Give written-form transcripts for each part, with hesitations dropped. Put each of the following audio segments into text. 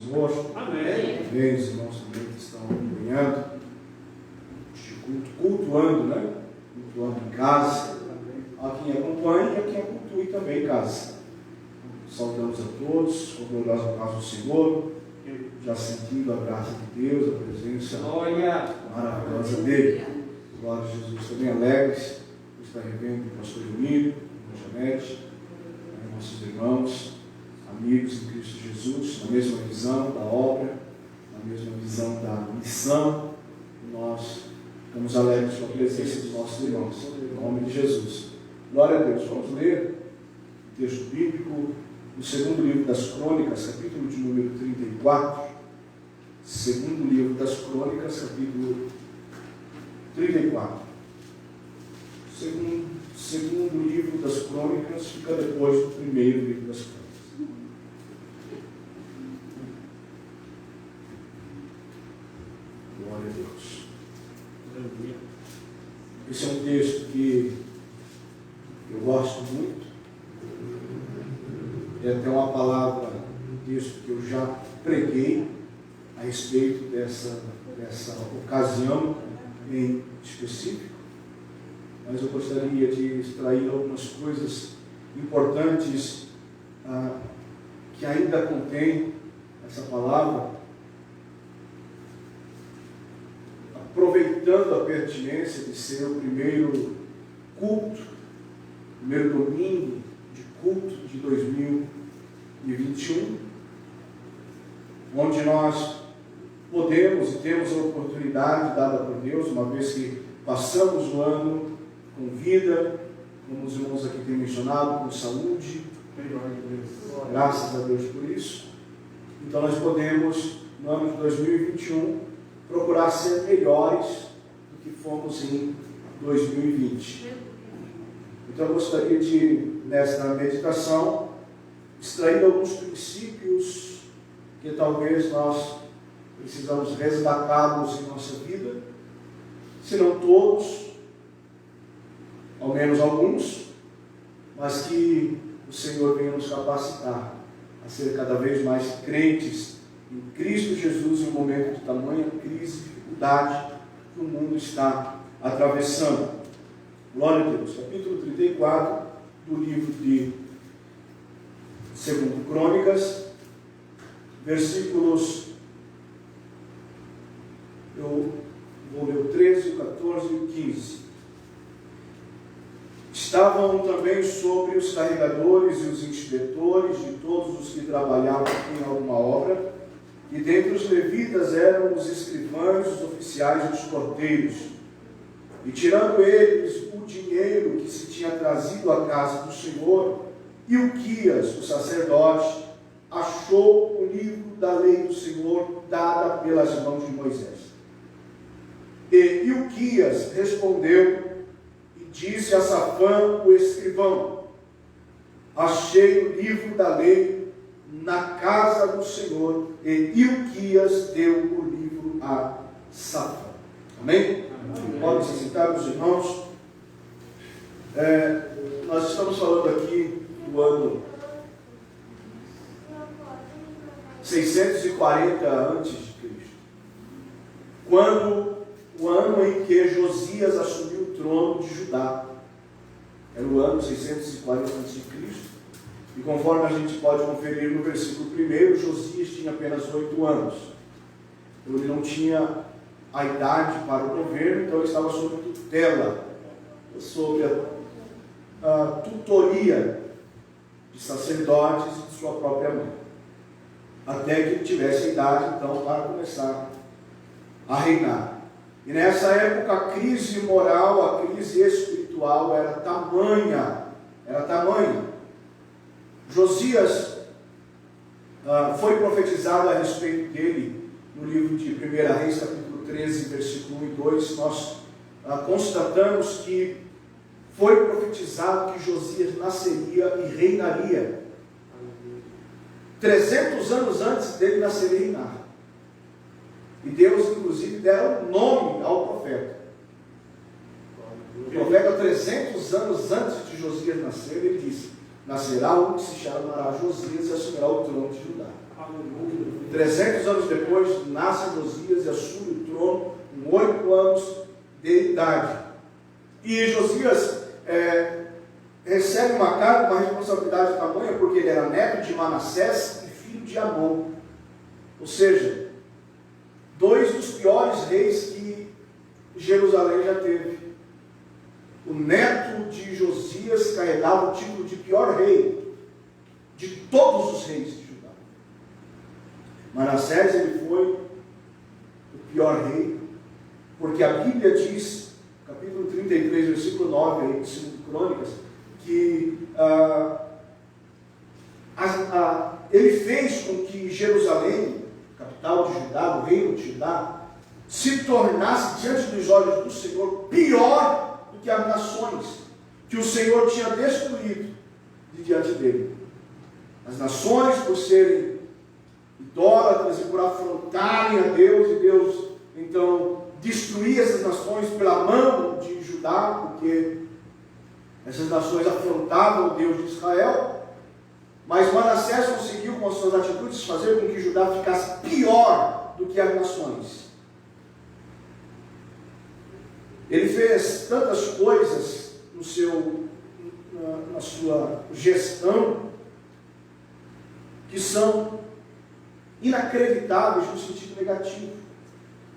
Senhor. Amém. Amém. Os irmãos também que estão acompanhando este culto, cultuando, né? Cultuando em casa. A quem acompanha e a quem cultue também em casa. Saudamos a todos, com a gloriosa paz do Senhor, já sentindo a graça de Deus, a presença maravilhosa dele. Glória a Jesus. Também alegres por estar revendo o pastor Emílio, a Janete, nossos irmãos, amigos em Cristo Jesus, na mesma visão da obra, na mesma visão da missão. Nós estamos alegres com a presença dos nossos irmãos, em nome de Jesus. Glória a Deus. Vamos ler o texto bíblico no segundo livro das Crônicas, capítulo de número 34. Segundo livro das Crônicas, capítulo 34. Segundo livro das Crônicas fica depois do primeiro livro das Crônicas. Glória a Deus. Esse é um texto que eu gosto muito. É até uma palavra, um texto que eu já preguei a respeito dessa ocasião em específico. Mas eu gostaria de extrair algumas coisas importantes que ainda contém essa palavra, aproveitando a pertinência de ser o primeiro culto, primeiro domingo de culto de 2021, onde nós podemos e temos a oportunidade dada por Deus, uma vez que passamos o ano com vida, como os irmãos aqui têm mencionado, com saúde, graças a Deus por isso. Então nós podemos, no ano de 2021, procurar ser melhores do que fomos em 2020. Então eu gostaria de, nesta meditação, extrair alguns princípios que talvez nós precisamos resgatá-los em nossa vida, se não todos, ao menos alguns, mas que o Senhor venha nos capacitar a ser cada vez mais crentes em Cristo Jesus em um momento de tamanha crise e dificuldade que o mundo está atravessando. Glória a Deus. Capítulo 34 do livro de 2 Crônicas, versículos, eu vou ler o 13, o 14 e o 15. Estavam também sobre os carregadores e os inspetores de todos os que trabalhavam em alguma obra, e dentre os levitas eram os escrivães, os oficiais e os porteiros. E tirando eles o dinheiro que se tinha trazido à casa do Senhor, Ilquias, o sacerdote, achou o livro da lei do Senhor dada pelas mãos de Moisés. E Ilquias respondeu e disse a Safã, o escrivão: achei o livro da lei na casa do Senhor. E Ilquias deu o livro a Safã. Amém? Podem se sentar, meus irmãos. Nós estamos falando aqui do ano 640 a.C., quando o ano em que Josias assumiu o trono de Judá. Era o ano 640 a.C., e conforme a gente pode conferir no versículo 1, Josias tinha apenas 8 anos. Então ele não tinha a idade para o governo, então ele estava sob tutela, sob a tutoria de sacerdotes e de sua própria mãe, até que ele tivesse a idade então para começar a reinar. E nessa época a crise moral, a crise espiritual era tamanha. Josias foi profetizado a respeito dele no livro de 1 Reis, capítulo 13, versículo 1 e 2. Nós constatamos que foi profetizado que Josias nasceria e reinaria 300 anos antes dele nascer e reinar. E Deus, inclusive, dera um nome ao profeta. O profeta, 300 anos antes de Josias nascer, ele disse: nascerá um que se chamará Josias e assumirá o trono de Judá. 300 anos depois, nasce Josias e assume o trono com 8 anos de idade. E Josias recebe uma carga, uma responsabilidade tamanha, porque ele era neto de Manassés e filho de Amon. Ou seja, 2 dos piores reis que Jerusalém já teve. O neto de Josias carregava o título de pior rei de todos os reis de Judá. Manassés, ele foi o pior rei, porque a Bíblia diz, capítulo 33, versículo 9, aí, de 2 Crônicas, que ele fez com que Jerusalém, capital de Judá, o reino de Judá, se tornasse diante dos olhos do Senhor pior do que as nações que o Senhor tinha destruído de diante dele. As nações, por serem idólatras e por afrontarem a Deus, e Deus então destruía essas nações pela mão de Judá, porque essas nações afrontavam o Deus de Israel. Mas Manassés conseguiu, com as suas atitudes, fazer com que Judá ficasse pior do que as nações. Ele fez tantas coisas na sua gestão que são inacreditáveis no sentido negativo.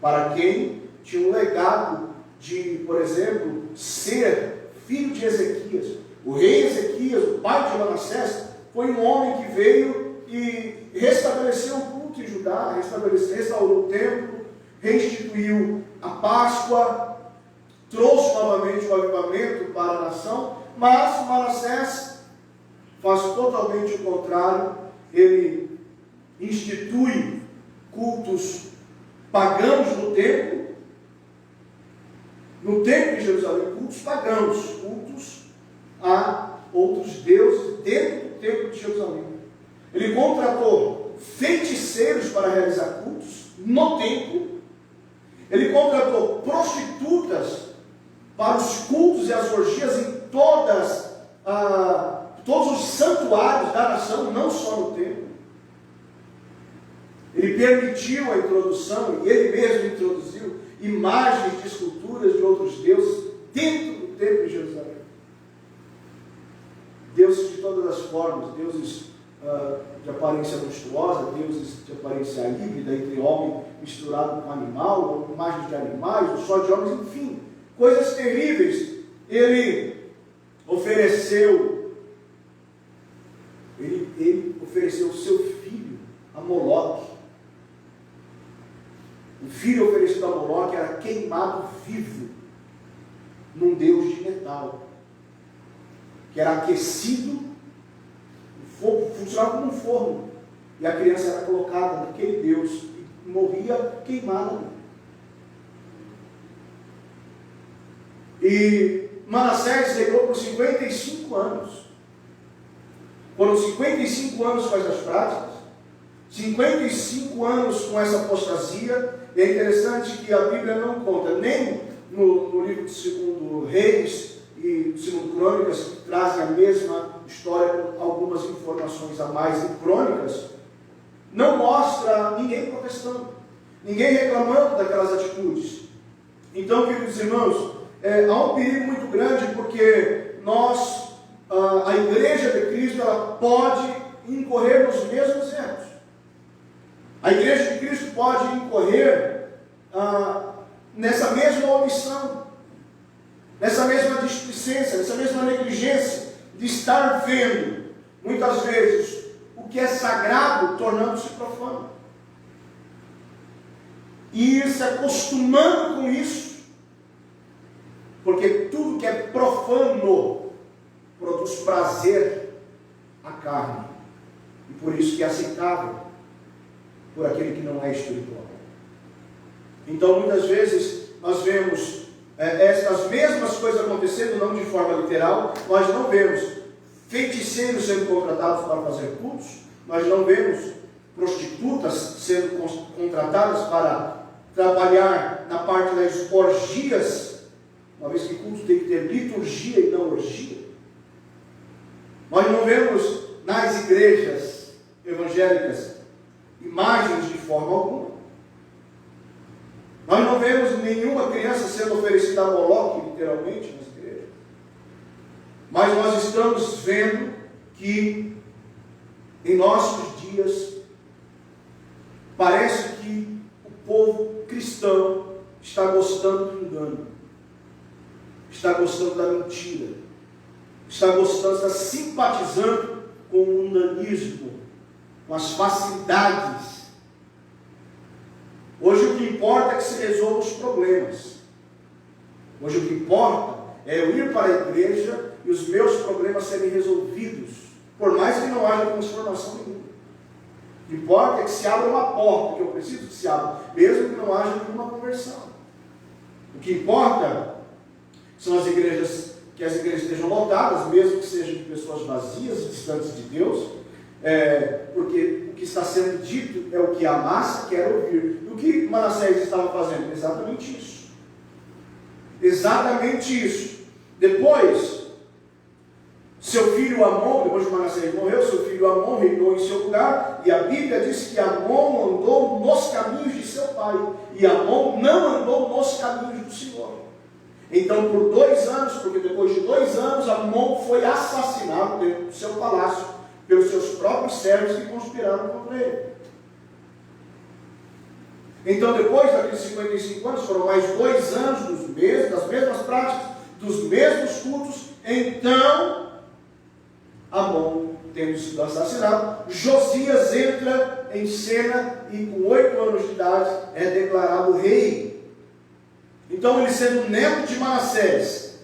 Para quem tinha um legado de, por exemplo, ser filho de Ezequias. O rei Ezequias, o pai de Manassés, foi um homem que veio e restabeleceu o culto em Judá, restaurou o templo, restituiu a Páscoa, trouxe novamente o avivamento para a nação, mas Manassés faz totalmente o contrário. Ele institui cultos pagãos no templo de Jerusalém, cultos pagãos, cultos a outros deuses dentro do templo de Jerusalém. Ele contratou feiticeiros para realizar cultos no templo. Ele contratou prostitutas para os cultos e as orgias em todos os santuários da nação, não só no templo. Ele permitiu a introdução, e ele mesmo introduziu, imagens de esculturas de outros deuses dentro do templo de Jerusalém. Deuses de todas as formas, deuses de aparência monstruosa, deuses de aparência híbrida, entre homem misturado com animal, imagens de animais, ou só de homens, enfim, coisas terríveis. Ele ofereceu o seu filho a Moloque. O filho oferecido a Moloque era queimado vivo num deus de metal, que era aquecido, o fogo funcionava como um forno, e a criança era colocada naquele deus e morria queimada. E Manassés reinou por 55 anos. Foram 55 anos com essas práticas, 55 anos com essa apostasia. E é interessante que a Bíblia não conta, nem no livro de 2 Reis e 2 Crônicas, que trazem a mesma história com algumas informações a mais em Crônicas, não mostra ninguém protestando, ninguém reclamando daquelas atitudes. Então, queridos irmãos, há um perigo muito grande, porque a Igreja de Cristo, ela pode incorrer nos mesmos erros. A Igreja de Cristo pode incorrer nessa mesma omissão, nessa mesma displicência, nessa mesma negligência de estar vendo, muitas vezes, o que é sagrado tornando-se profano. E ir se acostumando com isso, porque tudo que é profano produz prazer à carne, e por isso que é aceitável por aquele que não é espiritual. Então, muitas vezes, nós vemos estas mesmas coisas acontecendo, não de forma literal. Nós não vemos feiticeiros sendo contratados para fazer cultos, nós não vemos prostitutas sendo contratadas para trabalhar na parte das orgias, uma vez que culto tem que ter liturgia e não orgia. Nós não vemos nas igrejas evangélicas imagens de forma alguma. Nós não vemos nenhuma criança sendo oferecida a Moloque, literalmente, nas igrejas. Mas nós estamos vendo que em nossos dias parece que o povo cristão está gostando do engano, está gostando da mentira, está gostando, está simpatizando com o mundanismo, com as facilidades. Hoje o que importa é que se resolvam os problemas. Hoje o que importa é eu ir para a igreja e os meus problemas serem resolvidos, por mais que não haja transformação nenhuma. O que importa é que se abra uma porta, que eu preciso que se abra, mesmo que não haja nenhuma conversão. O que importa são as igrejas, que as igrejas estejam lotadas, mesmo que sejam de pessoas vazias e distantes de Deus, porque o que está sendo dito é o que a massa quer ouvir. E o que Manassés estava fazendo? Exatamente isso. Exatamente isso. Depois, seu filho Amon, depois que Manassés morreu, seu filho Amon reinou em seu lugar, e a Bíblia diz que Amon andou nos caminhos de seu pai, e Amon não andou nos caminhos do Senhor. Então, por 2 anos, porque depois de 2 anos, Amon foi assassinado dentro do seu palácio, pelos seus próprios servos que conspiraram contra ele. Então, depois daqueles 55 anos, foram mais 2 anos das mesmas práticas, dos mesmos cultos. Então, Amon tendo sido assassinado, Josias entra em cena e com 8 anos de idade é declarado rei. Então, ele sendo neto de Manassés,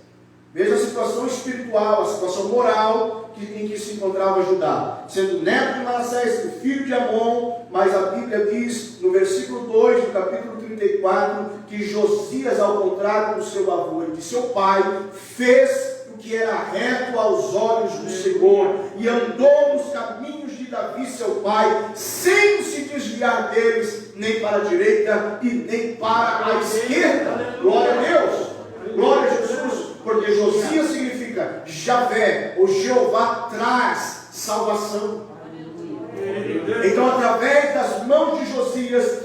veja a situação espiritual, a situação moral em que se encontrava Judá. Sendo neto de Manassés, filho de Amon, mas a Bíblia diz, no versículo 2, do capítulo 34, que Josias, ao contrário do seu avô e de seu pai, fez o que era reto aos olhos do Senhor, e andou nos caminhos de Davi, seu pai, sem se desviar deles, nem para a direita e nem para a esquerda. Glória a Deus! Glória a Jesus! Porque Josias significa Javé, ou Jeová traz salvação. Então, através das mãos de Josias,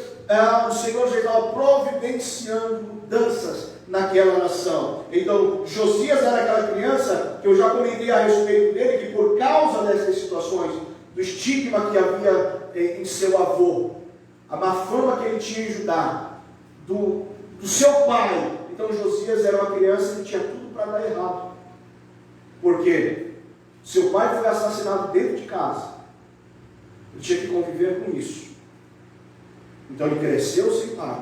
o Senhor já estava providenciando mudanças naquela nação. Então, Josias era aquela criança que eu já comentei a respeito dele, que por causa dessas situações, do estigma que havia em seu avô, a má fama que ele tinha em Judá, do seu pai. Então, Josias era uma criança que tinha tudo para dar errado. Por quê? Seu pai foi assassinado dentro de casa. Ele tinha que conviver com isso. Então, ele cresceu sem pai.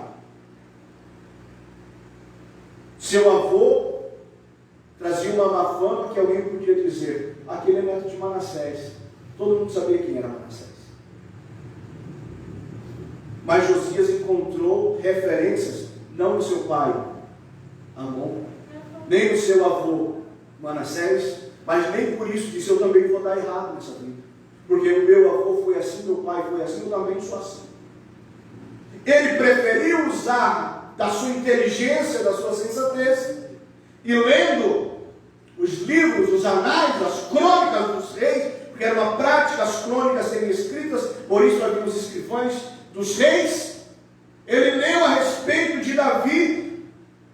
Seu avô trazia uma má fama que alguém podia dizer: aquele é neto de Manassés. Todo mundo sabia quem era Manassés. Mas Josias encontrou referências, não no seu pai Amon, nem no seu avô Manassés, mas nem por isso disse: eu também vou dar errado nessa vida, porque o meu avô foi assim, meu pai foi assim, eu também sou assim. Ele preferiu usar da sua inteligência, da sua sensatez, e lendo os livros, os anais, as crônicas dos reis, porque era uma prática as crônicas serem escritas, por isso havia os escrivães dos reis. Ele leu a respeito de Davi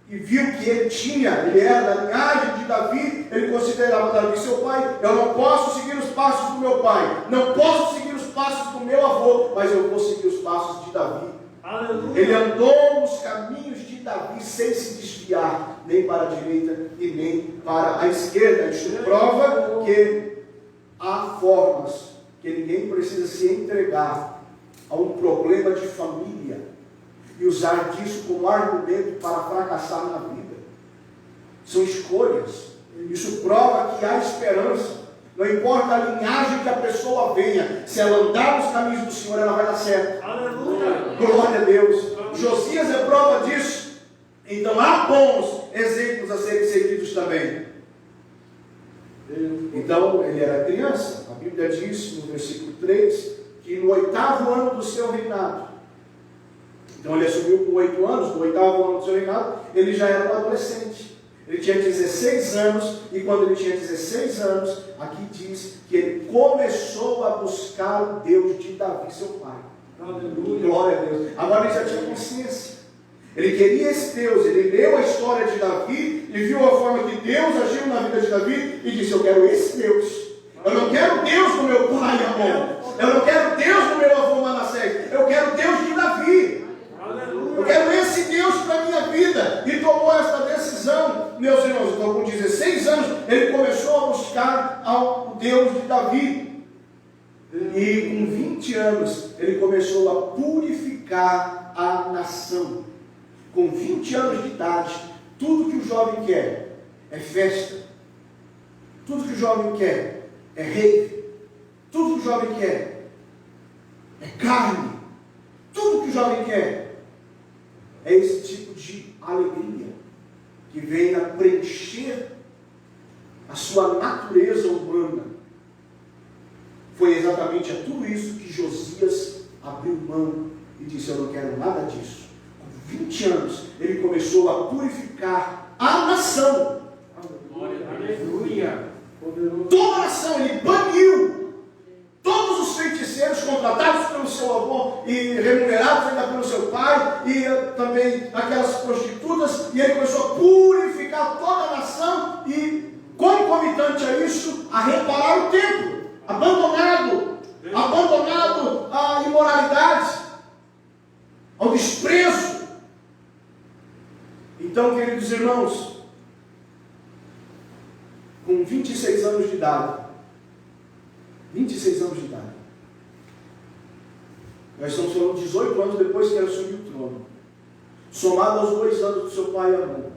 e viu que ele era da linhagem de Davi. Ele considerava Davi seu pai. Eu não posso seguir os passos do meu pai, não posso seguir os passos do meu avô, mas eu vou seguir os passos de Davi. Aleluia. Ele andou nos caminhos de Davi sem se desviar, nem para a direita e nem para a esquerda. Isso prova que há formas que ninguém precisa se entregar a um problema de família e usar disso como argumento para fracassar na vida. São escolhas. Isso prova que há esperança. Não importa a linhagem que a pessoa venha, se ela andar nos caminhos do Senhor, ela vai dar certo. Aleluia. Glória a Deus. Josias é prova disso. Então há bons exemplos a serem seguidos também. Então ele era criança. A Bíblia diz no versículo 3 que no 8º ano do seu reinado, então ele assumiu com 8 anos, no 8º ano do seu reinado, ele já era um adolescente. Ele tinha 16 anos, e quando ele tinha 16 anos, aqui diz que ele começou a buscar o Deus de Davi, seu pai. Aleluia. Glória a Deus. Agora ele já tinha consciência. Ele queria esse Deus. Ele leu a história de Davi e viu a forma que Deus agiu na vida de Davi e disse: eu quero esse Deus. Eu não quero Deus do meu pai Amon. Eu não quero Deus do meu avô Manassés. Eu quero Deus de Davi. Eu quero esse Deus para a minha vida. E tomou esta decisão, meus irmãos. Então, com 16 anos, ele começou a buscar ao Deus de Davi. E com 20 anos, ele começou a purificar a nação. Com 20 anos de idade, tudo que o jovem quer é festa. Tudo que o jovem quer é rave. Tudo que o jovem quer é carne. Tudo que o jovem quer é esse tipo de alegria que vem a preencher a sua natureza humana. Foi exatamente a tudo isso que Josias abriu mão e disse: eu não quero nada disso. Com 20 anos, ele começou a purificar a nação. Aleluia. Toda a nação, ele baniu todos os feiticeiros contratados pelo seu avô e remunerados ainda pelo seu pai, e também aquelas prostitutas, e ele começou a purificar toda a nação e, concomitante a isso, a reparar o templo, abandonado à imoralidade, ao desprezo. Então, queridos irmãos, com 26 anos de idade, 26 anos de idade, nós estamos falando de 18 anos depois que ele assumiu o trono, somado aos 2 anos do seu pai Amon,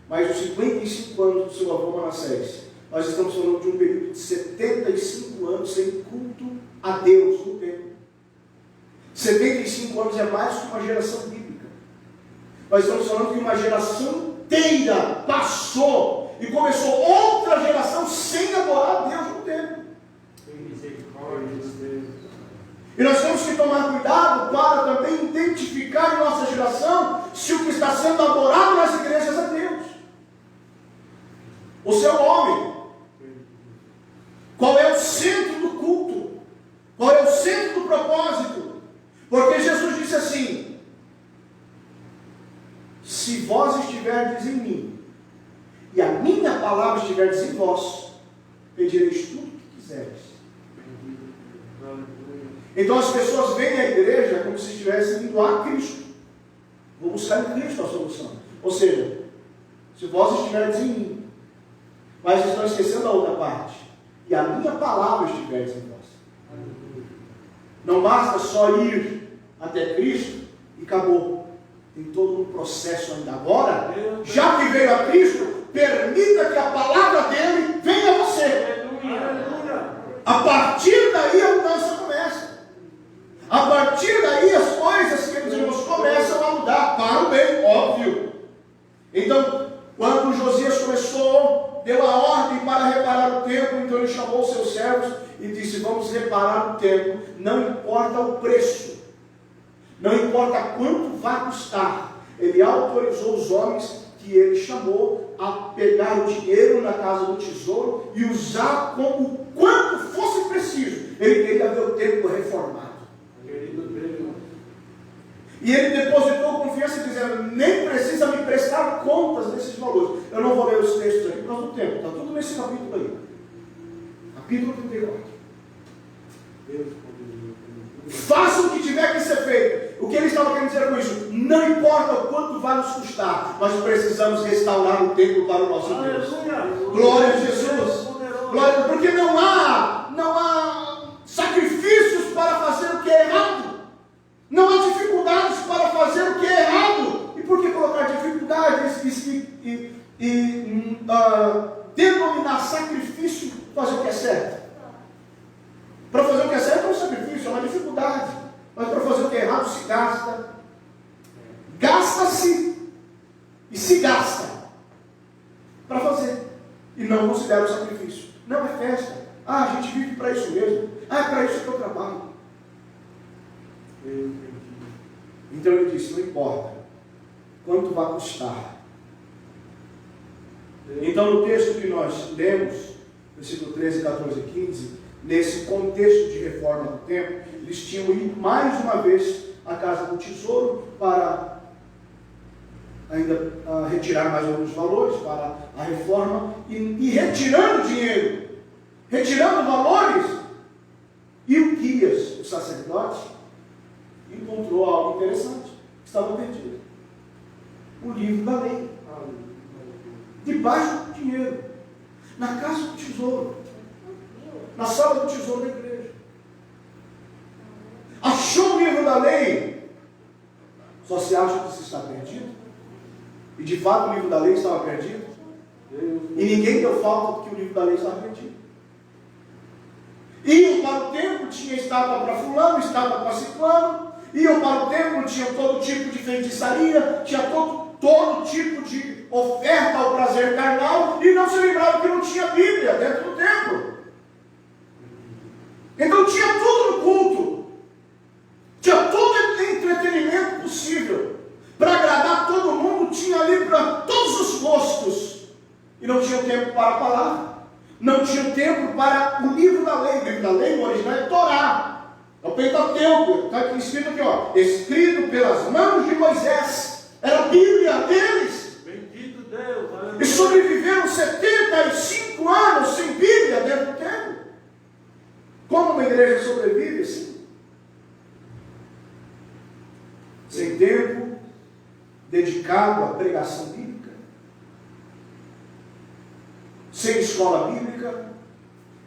mais os 55 anos do seu avô Manassés, nós estamos falando de um período de 75 anos sem culto a Deus no templo. 75 anos é mais que uma geração bíblica. Nós estamos falando que uma geração inteira passou e começou outra geração sem adorar a Deus no templo. E nós temos que tomar cuidado para também identificar em nossa geração se o que está sendo adorado nas igrejas é Deus. O seu homem. Qual é o centro do culto? Qual é o centro do propósito? Porque Jesus disse assim: se vós estiverdes em mim, e a minha palavra estiverdes em vós, pedireis tudo o que quiseres. Então as pessoas vêm à igreja como se estivessem indo a Cristo. Vou buscar em Cristo a solução. Ou seja, se vós estiverdes em mim, mas estão esquecendo a outra parte, e a minha palavra estiverdes em vós. Não basta só ir até Cristo e acabou. Tem todo um processo ainda. Agora, já que veio a Cristo, permita que a palavra dele venha a você. A partir daí a mudança começa. A partir daí as coisas, queridos irmãos, começam a mudar para o bem, óbvio. Então, quando Josias começou, deu a ordem para reparar o templo, então ele chamou os seus servos e disse: vamos reparar o templo, não importa o preço, não importa quanto vai custar. Ele autorizou os homens que ele chamou a pegar o dinheiro na casa do tesouro e usar como quanto fosse preciso. Ele queria ver o templo reformado. E ele depositou confiança dizendo: nem precisa me prestar contas desses valores. Eu não vou ler os textos aqui por causa do tempo, está tudo nesse capítulo aí. Capítulo 34. Faça o que tiver que ser feito. O que ele estava querendo dizer com isso? Não importa o quanto vai nos custar, nós precisamos restaurar o templo para o nosso Deus. Glória a Jesus. Glória, porque não há sacrifícios para fazer o que é errado. Não há dificuldades para fazer o que é errado. E por que colocar dificuldades e denominar sacrifício fazer o que é certo? Para fazer o que é certo é um sacrifício, é uma dificuldade. Mas para fazer o que é errado se gasta. Gasta-se e se gasta para fazer. E não considera o sacrifício. Não é festa. A gente vive para isso mesmo. É para isso que eu trabalho. Então ele disse: não importa quanto vai custar. Então no texto que nós lemos, versículo 13, 14 e 15, nesse contexto de reforma do templo, eles tinham ido mais uma vez à casa do tesouro para ainda retirar mais alguns valores para a reforma, e retirando dinheiro, retirando valores, e o Quias, o sacerdote, encontrou algo interessante, que estava perdido: o livro da lei, debaixo do dinheiro, na casa do tesouro, na sala do tesouro da igreja. Achou o livro da lei? Só se acha que se está perdido? E de fato o livro da lei estava perdido? E ninguém deu falta porque o livro da lei estava perdido. Iam para o templo, tinha estátua para fulano, estátua para ciclano. Iam para o templo, tinha todo tipo de feitiçaria, tinha todo tipo de oferta ao prazer carnal, e não se lembrava que não tinha Bíblia dentro do templo. Então tinha tudo no culto, tinha todo o entretenimento possível para agradar todo mundo, tinha ali para todos os gostos, e não tinha tempo para a palavra, não tinha tempo para o livro da lei. O livro da lei no original é Torá, é o Pentateuco, está escrito aqui, ó, escrito pelas mãos de Moisés, era a Bíblia deles. Bendito Deus, aleluia. E sobreviveram 75 anos sem Bíblia dentro do templo. Como uma igreja sobrevive assim? Sem tempo dedicado à pregação bíblica, sem escola bíblica,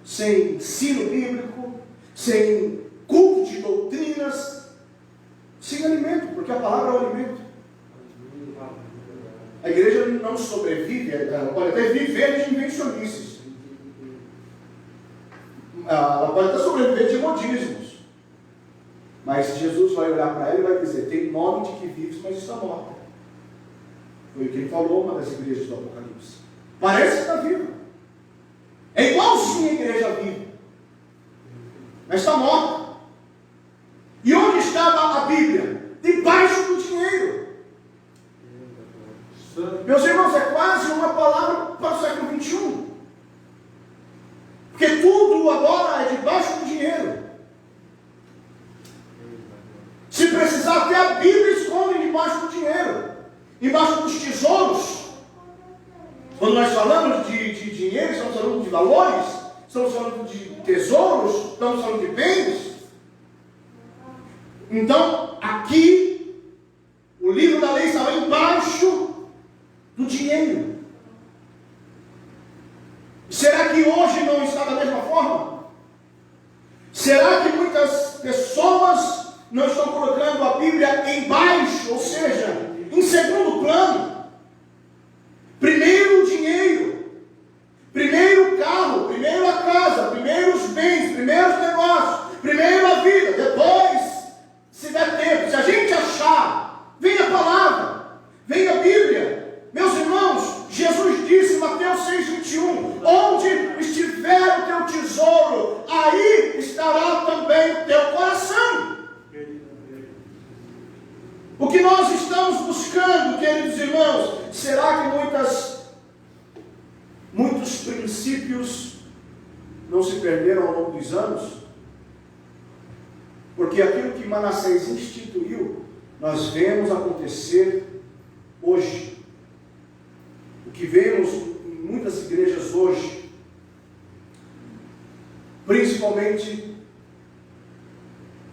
sem ensino bíblico, sem culto de doutrinas, sem alimento, porque a palavra é o alimento. A igreja não sobrevive, ela pode até viver de invencionices, ela pode até sobreviver de modismos, mas Jesus vai olhar para ela e vai dizer: tem nome de que vives, mas está morta. Foi o que ele falou uma das igrejas do Apocalipse. Parece que está viva, é igualzinho a igreja viva, mas está morta. E onde estava a Bíblia? Debaixo do dinheiro. Meus irmãos, é quase uma palavra para o século XXI, porque tudo agora é debaixo do dinheiro. Se precisar ter a Bíblia, escondem debaixo do dinheiro, embaixo dos tesouros. Quando nós falamos de dinheiro, estamos falando de valores, estamos falando de tesouros, estamos falando de bens. Então, aqui, o livro da lei estava embaixo do dinheiro. Será que hoje não está da mesma forma? Será que muitas pessoas não estão colocando a Bíblia embaixo, ou seja, em segundo plano? Primeiro o dinheiro, primeiro o carro, primeiro a casa, primeiro os bens, primeiro os negócios, primeiro a vida, depois, se der tempo, se a gente achar, vem a palavra, vem a Bíblia. Meus irmãos, Jesus disse em Mateus 6,21, onde estiver o teu tesouro, aí estará também o teu coração. O que nós estamos buscando, queridos irmãos, será que muitos princípios não se perderam ao longo dos anos? Porque aquilo que Manassés instituiu, nós vemos acontecer hoje. O que vemos em muitas igrejas hoje, principalmente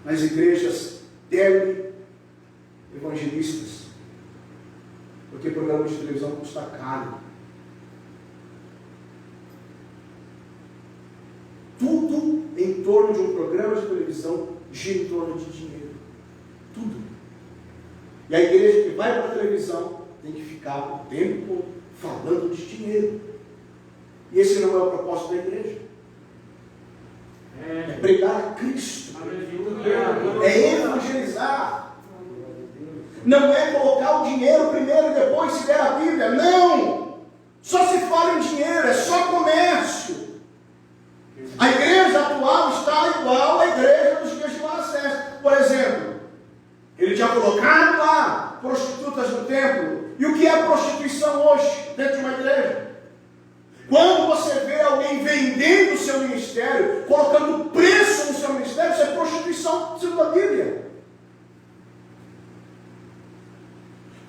nas igrejas tele-evangelistas, porque programa de televisão custa caro. Tudo em torno de um programa de televisão gira em torno de dinheiro. Tudo. E a igreja que vai para a televisão tem que ficar o tempo todo falando de dinheiro. E esse não é o propósito da igreja. É pregar a Cristo. É evangelizar. Não é colocar o dinheiro primeiro e depois se der a Bíblia. Não! Só se fala em dinheiro, é só comércio. A igreja atual está igual à igreja dos dias de Manassés. Por exemplo, ele tinha colocado lá prostitutas no templo. E o que é prostituição hoje dentro de uma igreja? Quando você vê alguém vendendo o seu ministério, colocando preço no seu ministério, isso é prostituição, segundo a Bíblia.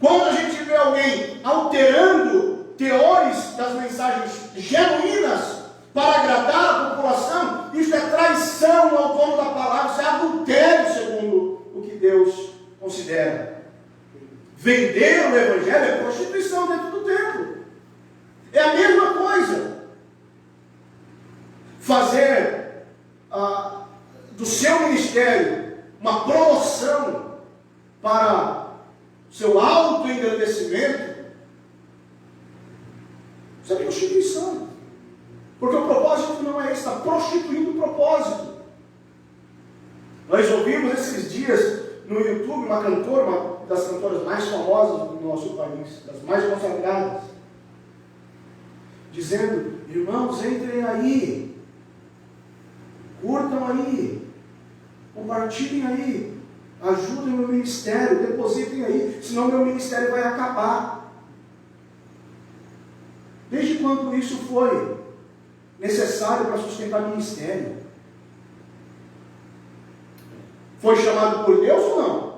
Quando a gente vê alguém alterando teores das mensagens genuínas para agradar a população, isso é traição ao dono da palavra, isso é adultério segundo o que Deus considera. Vender o evangelho é prostituição dentro do templo. É a mesma coisa. Fazer do seu ministério uma promoção para seu auto-engrandecimento, isso é prostituição. Porque o propósito não é esse, está prostituindo o propósito. Nós ouvimos esses dias no YouTube uma cantora, uma das cantoras mais famosas do nosso país, das mais consagradas, dizendo: irmãos, entrem aí, curtam aí, compartilhem aí, ajudem o meu ministério, depositem aí, senão meu ministério vai acabar. Desde quando isso foi necessário para sustentar o ministério? Foi chamado por Deus ou não?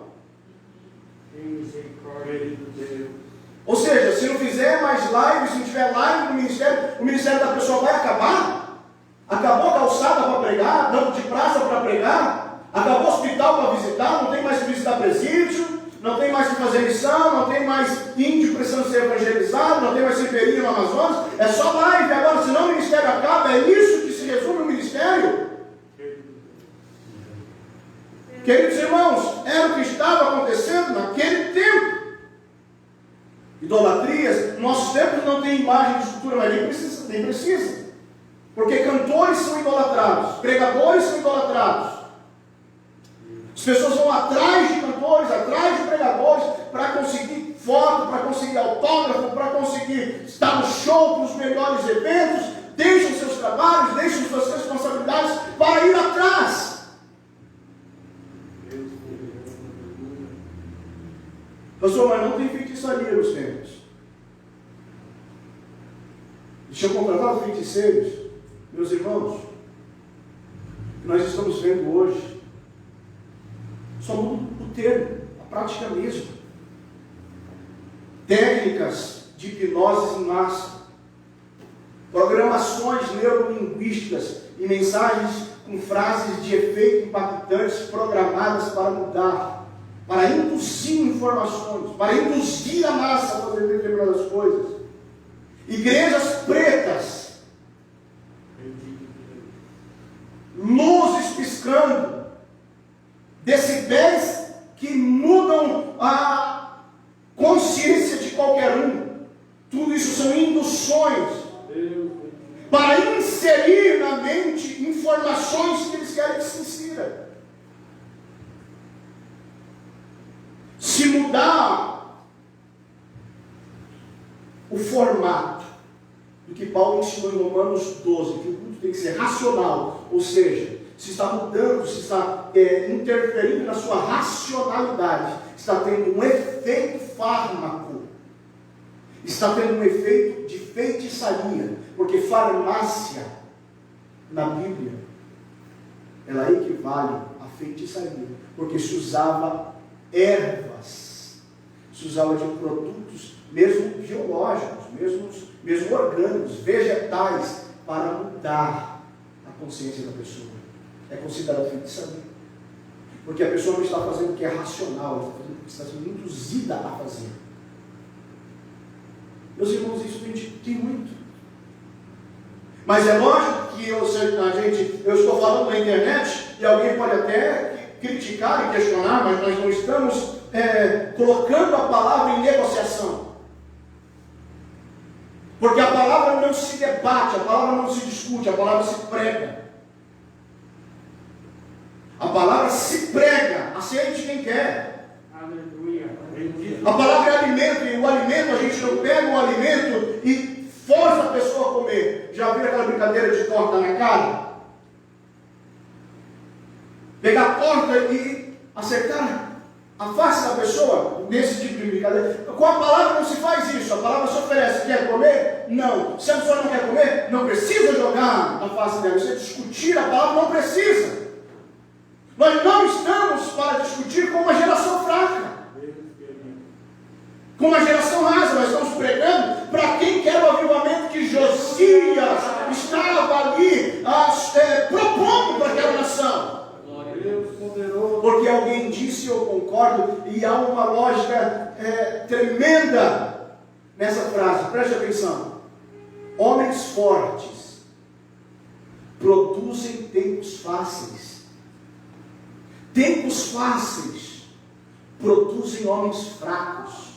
Ou seja, se não fizer mais live, se não tiver live no ministério, o ministério da pessoa vai acabar? Acabou a calçada para pregar, banco de praça para pregar, acabou o hospital para visitar, não tem mais que visitar presídio, não tem mais que fazer missão, não tem mais índio precisando ser evangelizado, não tem mais ribeirinho no Amazonas, é só live. Agora, senão o ministério acaba, é isso que se resume o ministério? Queridos irmãos, era o que estava acontecendo naquele tempo. Idolatrias, nossos tempos não tem imagem de escultura, mas nem precisa. Porque cantores são idolatrados, pregadores são idolatrados. As pessoas vão atrás de cantores, atrás de pregadores, para conseguir foto, para conseguir autógrafo, para conseguir estar no show, para os melhores eventos, deixam seus trabalhos, deixam suas responsabilidades para ir atrás. Pastor, mas não tem feitiçaria nos templos. Deixa eu contratar os feiticeiros. Meus irmãos, o que nós estamos vendo hoje só muda o termo, a prática mesmo. Técnicas de hipnose em massa, programações neurolinguísticas e mensagens com frases de efeito impactantes programadas para mudar, para induzir informações, para induzir a massa a fazer determinadas coisas. Igrejas pretas, luzes piscando, decibéis que mudam a consciência de qualquer um. Tudo isso são induções para inserir na mente informações que eles querem que se insira. Se mudar o formato do que Paulo ensinou em Romanos 12, que o culto tem que ser racional, ou seja, se está mudando, se está interferindo na sua racionalidade, está tendo um efeito fármaco, está tendo um efeito de feitiçaria, porque farmácia na Bíblia ela equivale a feitiçaria, porque se usava ervas, se usava de produtos mesmo biológicos, mesmo orgânicos, vegetais, para mudar a consciência da pessoa. É considerado feitiçaria, porque a pessoa não está fazendo o que é racional, ela está fazendo o que está sendo induzida a fazer. Meus irmãos, isso tem muito. Mas é lógico que eu estou falando na internet e alguém pode até criticar e questionar, mas nós não estamos colocando a palavra em negociação. Porque a palavra não se debate, a palavra não se discute, a palavra se prega. A palavra se prega, aceite quem quer. Aleluia. A palavra é alimento, e o alimento, a gente não pega o alimento e força a pessoa a comer. Já viu aquela brincadeira de torta na cara? Pegar a torta e acertar a face da pessoa, nesse tipo de brincadeira. Com a palavra não se faz isso, a palavra se oferece. Quer comer? comer? Não. Se a pessoa não quer comer, não precisa jogar na face dela. Se discutir a palavra, não precisa. Nós não estamos para discutir com uma geração fraca, com uma geração rasa. Nós estamos pregando para quem quer o avivamento que Josias estava ali propondo para aquela nação. Porque alguém disse, eu concordo, e há uma lógica tremenda nessa frase. Preste atenção. Homens fortes produzem tempos fáceis. Tempos fáceis produzem homens fracos.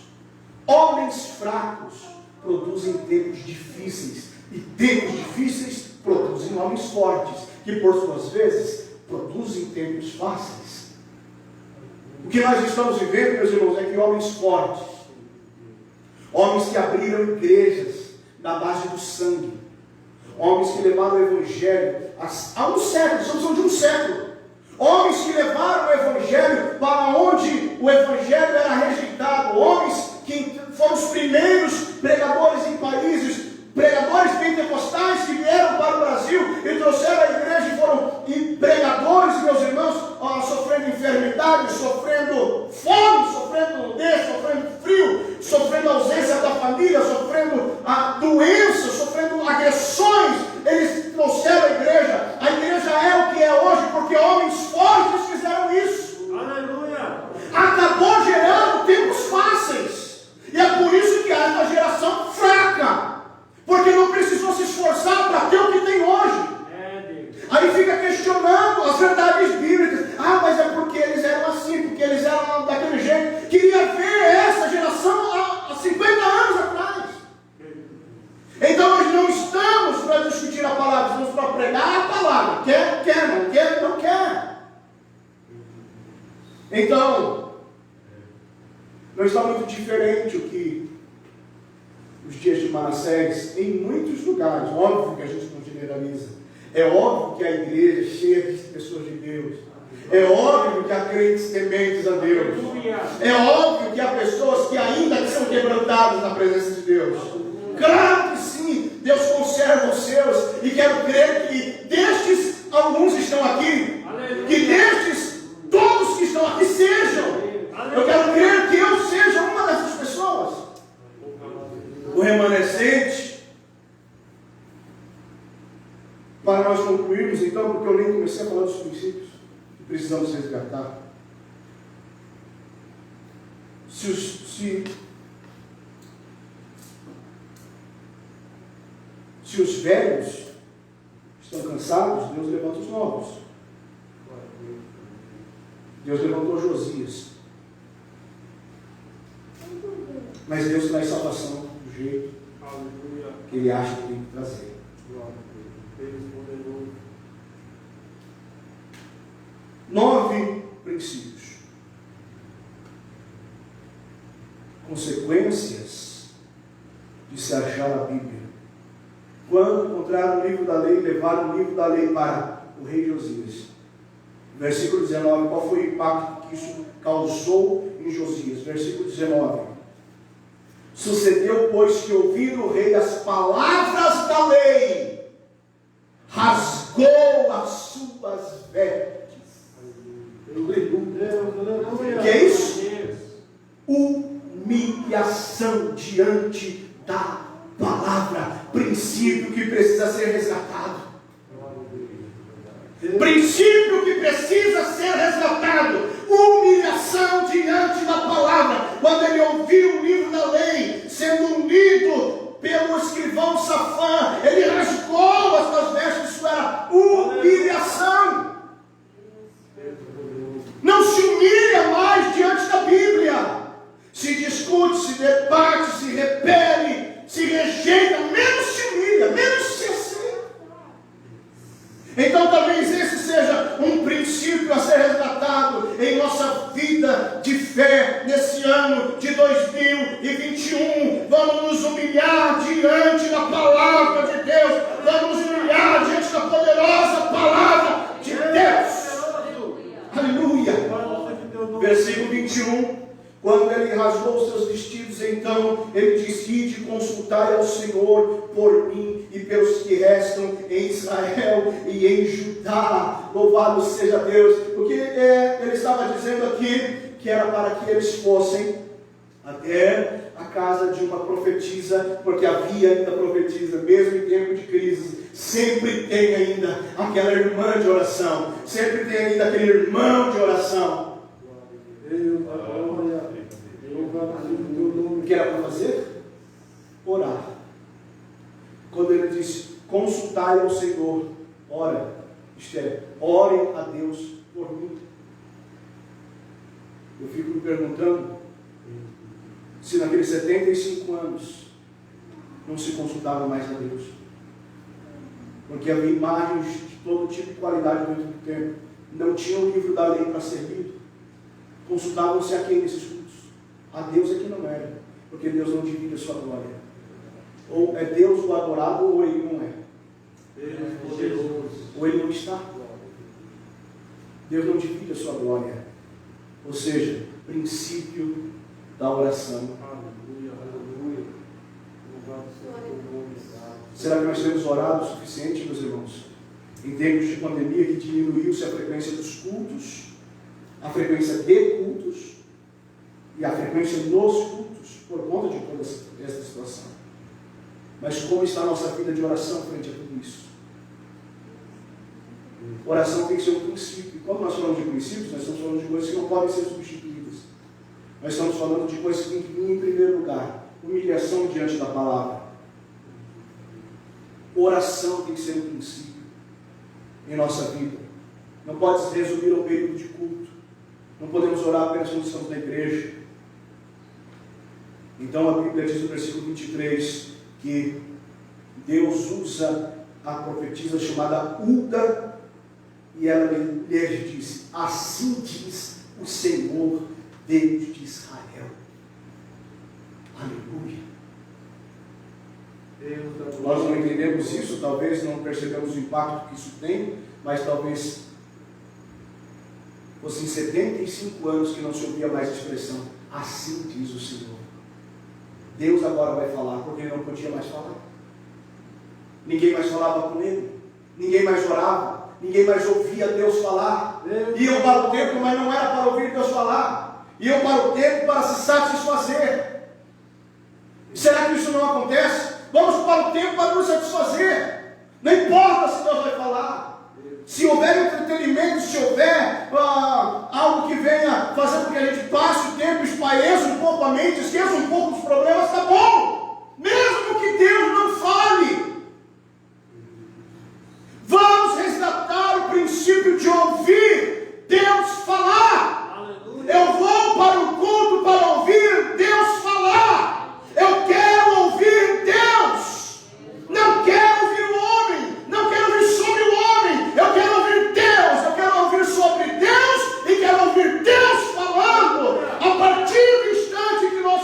Homens fracos produzem tempos difíceis. E tempos difíceis produzem homens fortes, que por suas vezes produzem tempos fáceis. O que nós estamos vivendo, meus irmãos, é que homens fortes, homens que abriram igrejas na base do sangue, homens que levaram o Evangelho há um século, estamos de um século, homens que levaram o Evangelho para onde o Evangelho era rejeitado, homens que foram os primeiros pregadores em países, pregadores pentecostais que vieram para o Brasil e trouxeram a igreja e foram pregadores, meus irmãos, sofrendo enfermidade, sofrendo fome, sofrendo nudez, sofrendo frio, sofrendo ausência da família, sofrendo doenças, sofrendo agressões. Eles trouxeram a igreja. A igreja é o que é hoje porque homens fortes fizeram isso. Aleluia! Acabou gerando tempos fáceis. E é por isso que há uma geração fraca, porque não precisou se esforçar para ter o que tem hoje. Aí fica questionando as verdades bíblicas. Mas é porque eles eram assim, porque eles eram daquele jeito. Queria ver essa geração há 50 anos atrás. Então nós não estamos para discutir a palavra, estamos para pregar a palavra. Quer, não quer, não quer. Então, não está muito diferente o que os dias de Manassés, em muitos lugares. Óbvio que a gente não generaliza. É óbvio que a igreja é cheia de pessoas de Deus. É óbvio que há crentes tementes a Deus. É óbvio que há pessoas que ainda são quebrantadas na presença de Deus. Claro que sim, Deus conserva os seus. E quero crer que destes, alguns estão aqui. Que destes, todos que estão aqui sejam. Eu quero crer que eu seja uma dessas pessoas. O remanescente. Para nós concluirmos, então, porque eu nem comecei a falar dos princípios que precisamos resgatar. Se os velhos estão cansados, Deus levanta os novos. Deus levantou Josias. Mas Deus traz salvação do jeito que Ele acha que tem que trazer. 9 princípios. Consequências de se achar a Bíblia. Quando encontraram o livro da lei, levaram o livro da lei para o rei Josias. Versículo 19, qual foi o impacto que isso causou em Josias? Versículo 19. Sucedeu, pois, que ouvindo o rei as palavras da lei, rasgou as suas vestes. O que é isso? Humilhação diante da palavra. Princípio que precisa ser resgatado. Princípio que precisa ser resgatado. Humilhação diante da palavra. Quando ele ouviu o livro da lei sendo lido pelo escrivão Safã, ele rasgou as suas vestes. Isso era humilhação. Não se humilha mais diante da Bíblia. Se discute, se debate, se repele, se rejeita, menos se humilha, menos se aceita. Então talvez esse seja um princípio a ser resgatado em nossa vida de fé nesse ano de 2021. Vamos nos humilhar diante da palavra de Deus. Vamos nos humilhar diante da poderosa palavra de Deus. Aleluia. Versículo 21. Quando ele rasgou os seus vestidos, então ele disse: ide consultai ao Senhor por mim e pelos que restam em Israel e em Judá. Louvado seja Deus. Porque ele estava dizendo aqui que era para que eles fossem até a casa de uma profetisa, porque havia ainda profetisa, mesmo em tempo de crise, sempre tem ainda aquela irmã de oração, sempre tem ainda aquele irmão de oração. O que era para fazer? Orar. Quando ele disse: consultai ao Senhor, ora, isto é, orem a Deus por mim. Eu fico me perguntando se naqueles 75 anos não se consultava mais a Deus, porque havia imagens de todo tipo de qualidade dentro do templo, não tinha o livro da lei para ser lido. Consultavam-se a quem nesses cultos? A Deus é que não era, porque Deus não divide a sua glória. Ou é Deus o adorado, ou ele não é. Ou ele não está. Deus não divide a sua glória. Ou seja, princípio da oração. Será que nós temos orado o suficiente, meus irmãos? Em tempos de pandemia, que diminuiu-se a frequência dos cultos, a frequência de cultos e a frequência nos cultos, por conta de toda essa situação. Mas como está a nossa vida de oração frente a tudo isso? Oração tem que ser um princípio. Quando nós falamos de princípios, nós estamos falando de coisas que não podem ser substituídas. Nós estamos falando de coisas que têm que vir em primeiro lugar. Humilhação diante da palavra. Oração tem que ser um princípio em nossa vida. Não pode se resumir ao período de culto. Não podemos orar apenas quando estamos na igreja. Então a Bíblia diz no versículo 23 que Deus usa a profetisa chamada Hulda, e ela lhe disse: assim diz o Senhor, Deus de Israel. Aleluia. Nós não entendemos isso, talvez não percebemos o impacto que isso tem, mas talvez fossem 75 anos que não se ouvia mais a expressão: assim diz o Senhor. Deus agora vai falar, porque ele não podia mais falar. Ninguém mais falava com ele, ninguém mais orava, ninguém mais ouvia Deus falar. Iam para o templo, mas não era para ouvir Deus falar. Iam para o templo para se satisfazer. Será que isso não acontece? Vamos para o templo para nos satisfazer. Não importa se Deus vai falar. Se houver entretenimento, se houver algo que venha fazer com que a gente passe o tempo, espaireça um pouco a mente, esqueça um pouco dos problemas, está bom. Mesmo que Deus não fale. Vamos resgatar o princípio de ouvir Deus falar. Aleluia. Eu vou para o culto para ouvir Deus falar. Eu quero ouvir Deus. Não quero ouvir o homem. Não quero ouvir sobre o homem. Eu quero ouvir Deus. Eu quero ouvir sobre Deus e quero ouvir Deus falando. A partir do instante que nós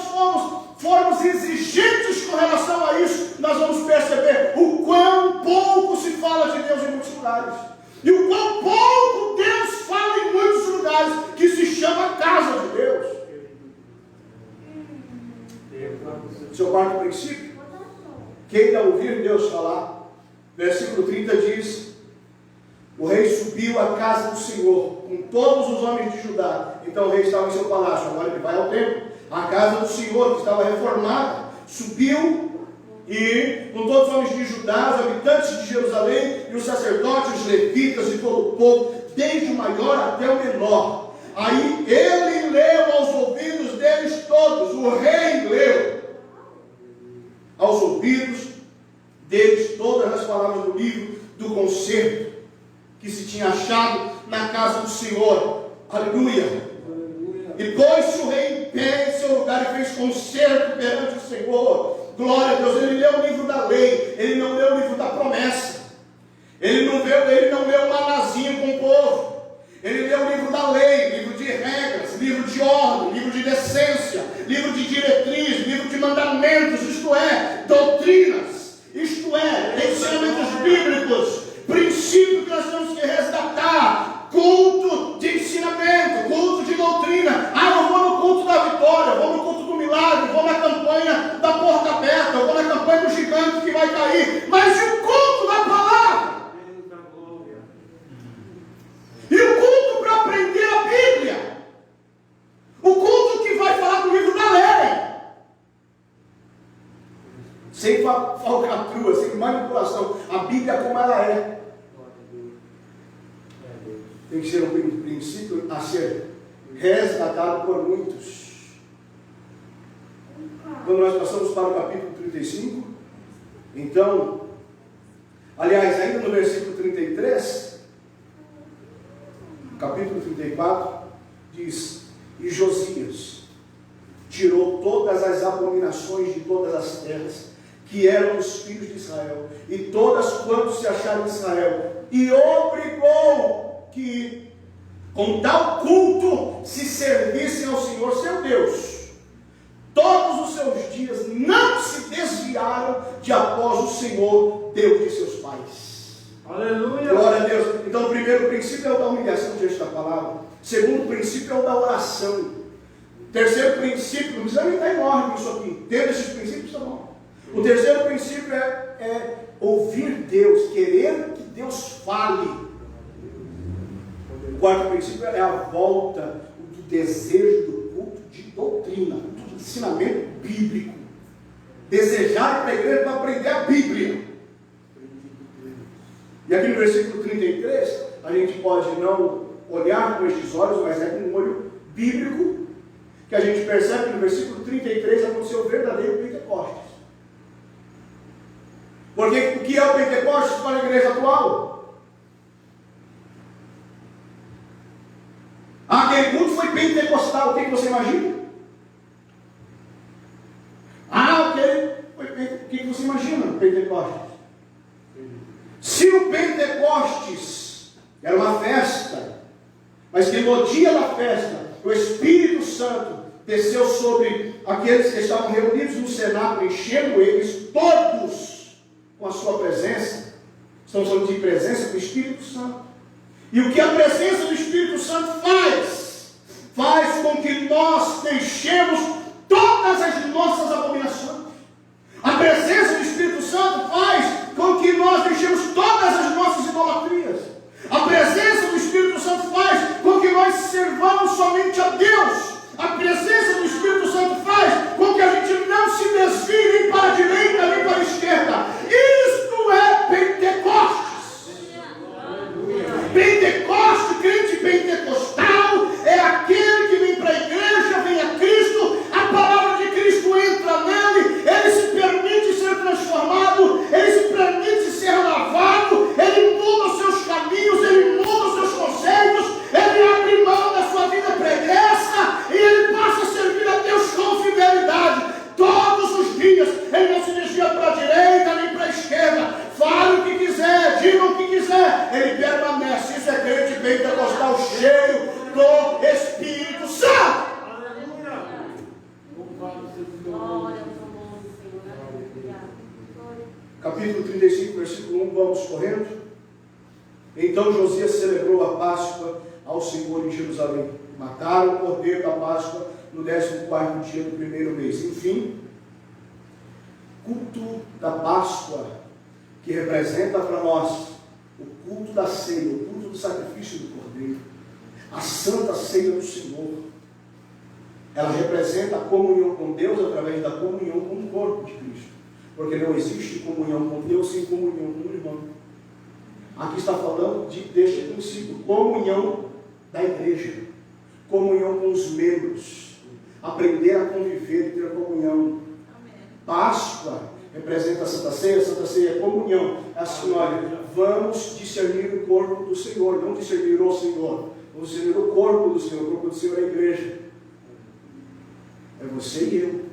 formos exigentes com relação a isso, nós vamos perceber o quão pouco se fala de Deus em muitos lugares. E o quão pouco Deus fala em muitos lugares, que se chama casa de Deus. Seu quarto princípio: queira ouvir Deus falar. Versículo 30 diz: o rei subiu à casa do Senhor com todos os homens de Judá. Então o rei estava em seu palácio, agora ele vai ao templo. A casa do Senhor, que estava reformada, subiu, e com todos os homens de Judá, os habitantes de Jerusalém, e os sacerdotes, os levitas e todo o povo, desde o maior até o menor. Aí ele leu aos ouvidos deles todos, o rei leu aos ouvidos deles todas as palavras do livro do concerto que se tinha achado na casa do Senhor. Aleluia. E pôs-se o rei em pé em seu lugar e fez concerto perante o Senhor. Glória a Deus. Ele leu o livro da lei, ele não leu o livro da promessa. Ele não leu uma manazinha com o povo. Ele leu o livro da lei, livro de regras, livro de ordem, livro de decência, livro de diretriz, livro de mandamentos, isto é, doutrinas, isto é, ensinamentos bíblicos, princípio que nós temos que resgatar, culto de ensinamento, culto de doutrina. Ah, não vou no culto da vitória. sem falcatrua, sem manipulação. A Bíblia como ela é. Tem que ser um princípio a ser resgatado por muitos. Quando nós passamos para o capítulo 35, então, aliás, ainda no versículo 33, capítulo 34, diz: e Josias tirou todas as abominações de todas as terras que eram dos filhos de Israel, e todas quanto se acharam em Israel, e obrigou que com tal culto se servissem ao Senhor seu Deus. Todos os seus dias não se desviaram de após o Senhor, Deus de seus pais. Aleluia! Glória a Deus. Então o primeiro princípio é o da humilhação diante da palavra. O segundo princípio é o da oração. O terceiro princípio, não precisa nem estar em ordem isso aqui. Tendo esses princípios, está bom. O terceiro princípio é ouvir Deus, querer que Deus fale. O quarto princípio é a volta do desejo do culto de doutrina, do ensinamento bíblico. Desejar ir para a igreja para aprender a Bíblia. E aqui no versículo 33, a gente pode não olhar com estes olhos, mas é com um olho bíblico, que a gente percebe que no versículo 33 aconteceu o verdadeiro Pentecostes. Porque o que é o Pentecostes para a igreja atual? Aquele culto foi pentecostal. O que você imagina? O que você imagina, Pentecostes? Se o Pentecostes era uma festa, mas que no dia da festa o Espírito Santo desceu sobre aqueles que estavam reunidos no cenáculo, enchendo eles todos com a sua presença. Estamos falando de presença do Espírito Santo. E o que a presença do Espírito Santo faz? Faz com que nós deixemos todas as nossas abominações. A presença do Espírito Santo faz com que nós deixemos todas as nossas idolatrias. A presença do Espírito Santo faz com que nós servamos somente a Deus. A presença do Espírito Santo faz com que a gente não se desvie nem para a direita nem para a esquerda. Isto é Pentecostes. Pentecostes, crente pentecostal, é aquele que vem para a igreja, vem a Cristo, a palavra de Cristo entra nele, ele se permite ser transformado, ele se permite ser lavado, ele muda os seus caminhos, ele muda os seus conceitos, ele abre mão da sua vida pregressa e ele passa a servir a Deus com fidelidade. Todos os dias, ele não se desvia para a direita nem para a esquerda, fale o que quiser, diga o que quiser, ele permanece. Isso é crente pentecostal cheio do Espírito Santo. Capítulo 35, versículo 1, vamos correndo. Então Josias celebrou a Páscoa ao Senhor em Jerusalém. Mataram o cordeiro da Páscoa no 14º dia do primeiro mês. Enfim, culto da Páscoa, que representa para nós o culto da ceia, o culto do sacrifício do cordeiro, a santa ceia do Senhor. Ela representa a comunhão com Deus através da comunhão com o corpo de Cristo. Porque não existe comunhão com Deus sem comunhão com o irmão. Aqui está falando deste princípio, comunhão da igreja, comunhão com os membros, aprender a conviver e ter comunhão. Páscoa representa a Santa Ceia é comunhão. É assim, olha, vamos discernir o corpo do Senhor, não discernir o Senhor, vamos discernir o corpo do Senhor. O corpo do Senhor é a igreja, é você e eu.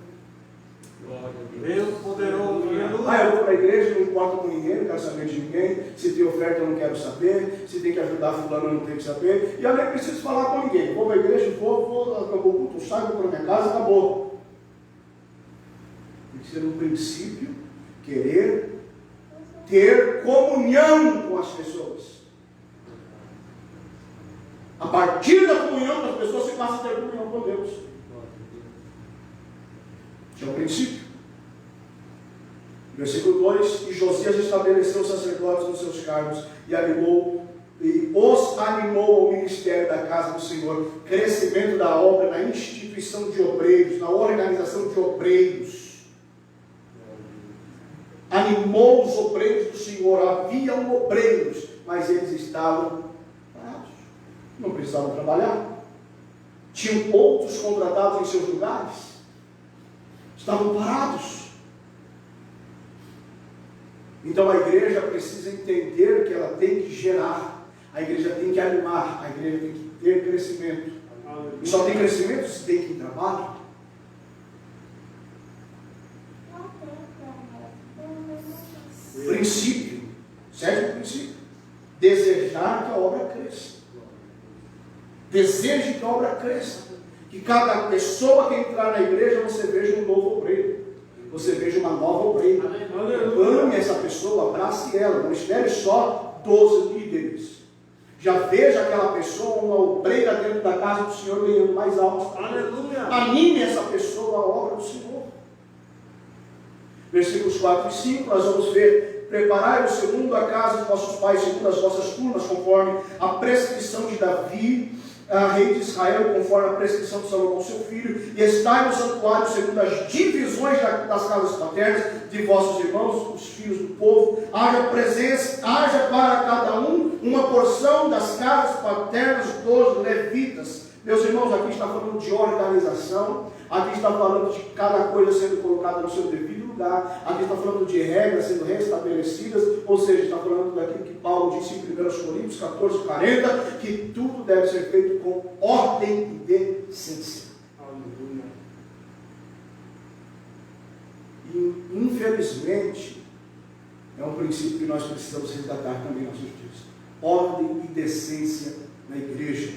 Deus poderoso, eu vou para a igreja, não importa com ninguém, não quero saber de ninguém. Se tem oferta, eu não quero saber. Se tem que ajudar fulano, eu não tenho que saber. E eu nem preciso falar com ninguém. Vou para a igreja, acabou o culto, saio para minha casa, acabou. Tem que ser um princípio, querer ter comunhão com as pessoas. A partir da comunhão com as pessoas, você passa a ter comunhão com Deus. Esse é o princípio. Versículo 2: e Josias estabeleceu os sacerdotes nos seus cargos e os animou ao ministério da casa do Senhor, crescimento da obra, na instituição de obreiros, na organização de obreiros. animou os obreiros do Senhor. Haviam obreiros, mas eles estavam parados. Não precisavam trabalhar. Tinham outros contratados em seus lugares. Estavam parados. Então a igreja precisa entender que ela tem que gerar. A igreja tem que animar. A igreja tem que ter crescimento. E só tem crescimento se tem que ir trabalho. Princípio, sétimo princípio, desejar que a obra cresça. Deseje que a obra cresça. Que cada pessoa que entrar na igreja, você veja um novo obreiro. Você veja uma nova obreira. Ame essa pessoa, abrace ela. Não espere só 12 líderes. Já veja aquela pessoa, uma obreira dentro da casa do Senhor, ganhando mais almas. Anime essa pessoa à obra do Senhor. Versículos 4 e 5, nós vamos ver: preparai-vos segundo a casa de vossos pais, segundo as vossas turmas, conforme a prescrição de Davi, rei de Israel, conforme a prescrição de Salomão, seu filho, e estai no santuário segundo as divisões das casas paternas de vossos irmãos, os filhos do povo. Haja para cada um uma porção das casas paternas dos levitas. Meus irmãos, aqui está falando de organização, aqui está falando de cada coisa sendo colocada no seu devido lugar, aqui está falando de regras sendo restabelecidas, ou seja, está falando daquilo que Paulo disse em 1 Coríntios 14, 40, que tudo deve ser feito com ordem e decência. E, infelizmente, é um princípio que nós precisamos resgatar também nos nossos dias. Ordem e decência na igreja.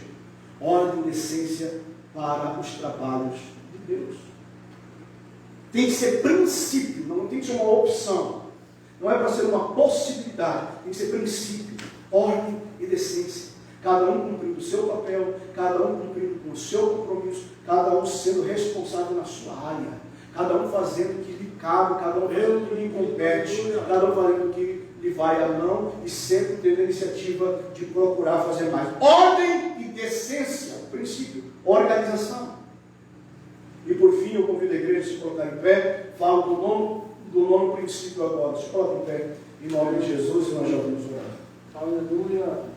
Ordem e decência para os trabalhos de Deus. Tem que ser princípio, não tem que ser uma opção. Não é para ser uma possibilidade, tem que ser princípio. Ordem e decência. Cada um cumprindo o seu papel, cada um cumprindo com o seu compromisso, cada um sendo responsável na sua área, cada um fazendo o que lhe cabe, cada um fazendo o que lhe compete, cada um fazendo o que lhe vai à mão e sempre tendo a iniciativa de procurar fazer mais. Ordem e decência, princípio, organização. E por fim, eu convido a igreja a se colocar em pé. Falo do nono princípio agora. Se coloca em pé, em nome de Jesus, e nós já vamos orar. Aleluia.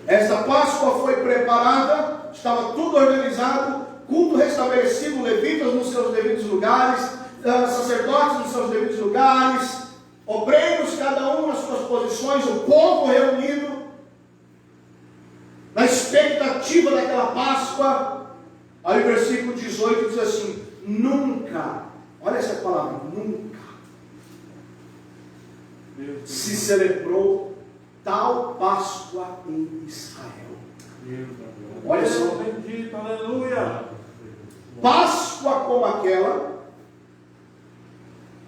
Esta Páscoa foi preparada, estava tudo organizado, culto restabelecido, levitas nos seus devidos lugares, sacerdotes nos seus devidos lugares, obreiros, cada um nas suas posições, o povo reunido, na expectativa daquela Páscoa. Aí o versículo 18 diz assim: nunca, olha essa palavra, nunca se celebrou tal Páscoa em Israel. Olha só, bendito, aleluia. Páscoa como aquela,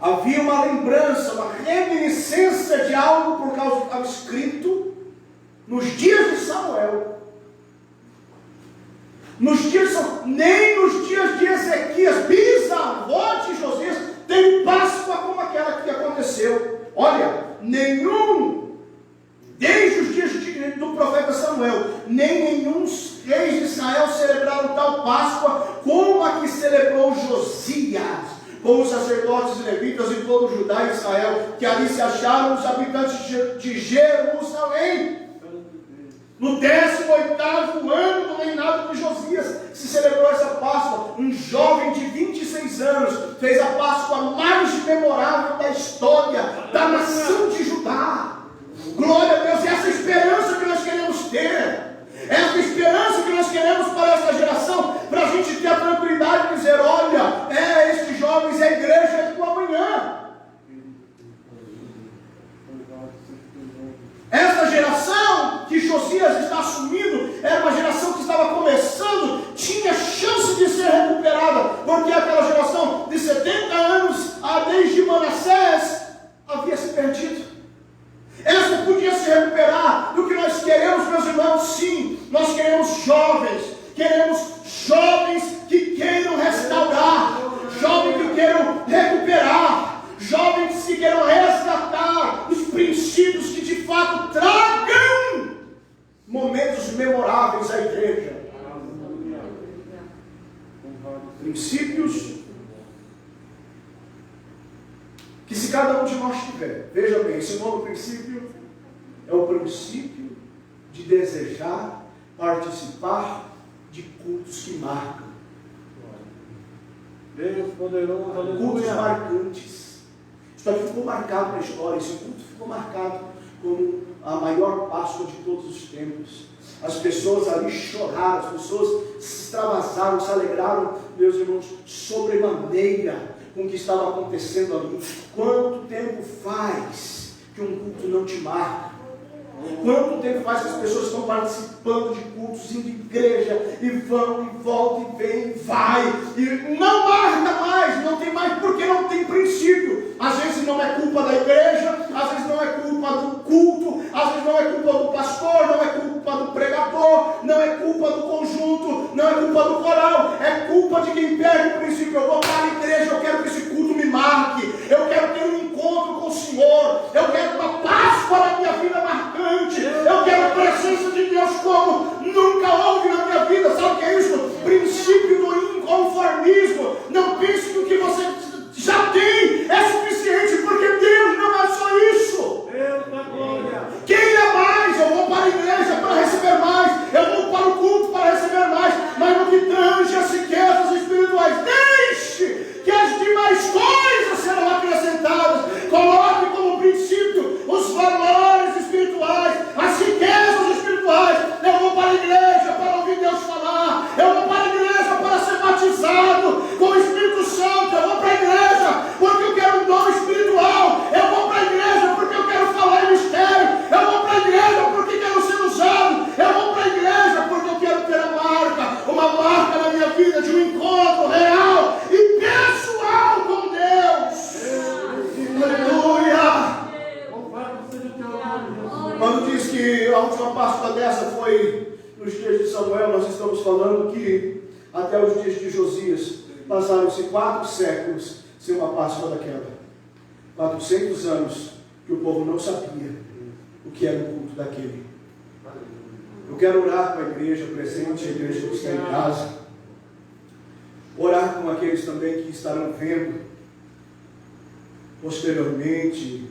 havia uma lembrança, uma reminiscência de algo por causa do que estava escrito nos dias de Samuel. Nem nos dias de Ezequias, bisavó de Josias, teve Páscoa como aquela que aconteceu. Olha, desde os dias do profeta Samuel, nenhum reis de Israel celebraram tal Páscoa como a que celebrou Josias, com os sacerdotes e levitas e todo o Judá e Israel, que ali se acharam os habitantes de Jerusalém. No 18º ano do reinado de Josias, se celebrou essa Páscoa. Um jovem de 26 anos fez a Páscoa mais memorável da história da nação de Judá. Glória a Deus, e essa esperança que nós queremos ter, essa esperança que nós queremos para essa geração, para a gente ter a tranquilidade de dizer: olha, estes jovens, a igreja do amanhã. Essa geração que Josias está assumindo era uma geração que estava começando, tinha chance de ser recuperada, porque aquela geração de 70 anos, desde Manassés, havia se perdido. Essa podia se recuperar. E o que nós queremos, meus irmãos? Sim, nós queremos jovens que queiram restaurar, jovens que queiram recuperar, jovens que queiram resgatar os princípios que de fato tragam momentos memoráveis à igreja. Princípios que se cada um de nós tiver, veja bem, esse novo princípio é o princípio de desejar participar de cultos que marcam. Deus poderoso, Cultos aleluia. marcantes. Isso aqui ficou marcado na história, esse culto ficou marcado como a maior Páscoa de todos os tempos. As pessoas ali choraram, as pessoas se extravasaram, se alegraram, meus irmãos, sobremaneira com o que estava acontecendo ali. Quanto tempo faz que um culto não te marca? Quanto tempo faz que as pessoas estão participando de cultos, indo em igreja, e vão, e voltam, e vêm, e vai, e não marca mais, não tem mais, porque não tem princípio. Às vezes não é culpa da igreja, às vezes não é culpa do culto, às vezes não é culpa do pastor, não é culpa do pregador, não é culpa do conjunto, não é culpa do coral, é culpa de quem perde o princípio. Eu vou para a igreja, eu quero que esse culto me marque, eu quero ter um encontro com o Senhor, eu quero uma Páscoa na minha vida marcante, eu quero a presença de Deus como nunca houve na minha vida. Sabe o que é isso? Princípio do inconformismo. Não pense que o que você já tem é suficiente, porque Deus não é só isso. Deus da glória. Quem é mais? Eu vou para a igreja para receber mais, eu vou para o culto para receber mais, mas no que tange as riquezas espirituais, deixe que as demais coisas serão acrescentadas. Coloque como princípio os valores espirituais, as riquezas espirituais. Eu vou para a igreja para ouvir Deus falar, eu vou para a igreja para ser batizado com o Espírito Santo, eu vou para a igreja porque eu quero um dom espiritual, eu vou para a igreja porque eu quero falar em mistério, eu vou para a igreja porque quero ser usado, eu vou para a igreja porque eu quero ter uma marca na minha vida de um encontro real e pessoal com Deus. Aleluia! Quando diz que a última Páscoa dessa foi nos dias de Samuel, nós estamos falando que até os dias de Josias passaram-se 4 séculos sem uma Páscoa daquela. 400 anos que o povo não sabia o que era o culto daquele. Eu quero orar com a igreja presente, a igreja que está em casa, orar com aqueles também que estarão vendo posteriormente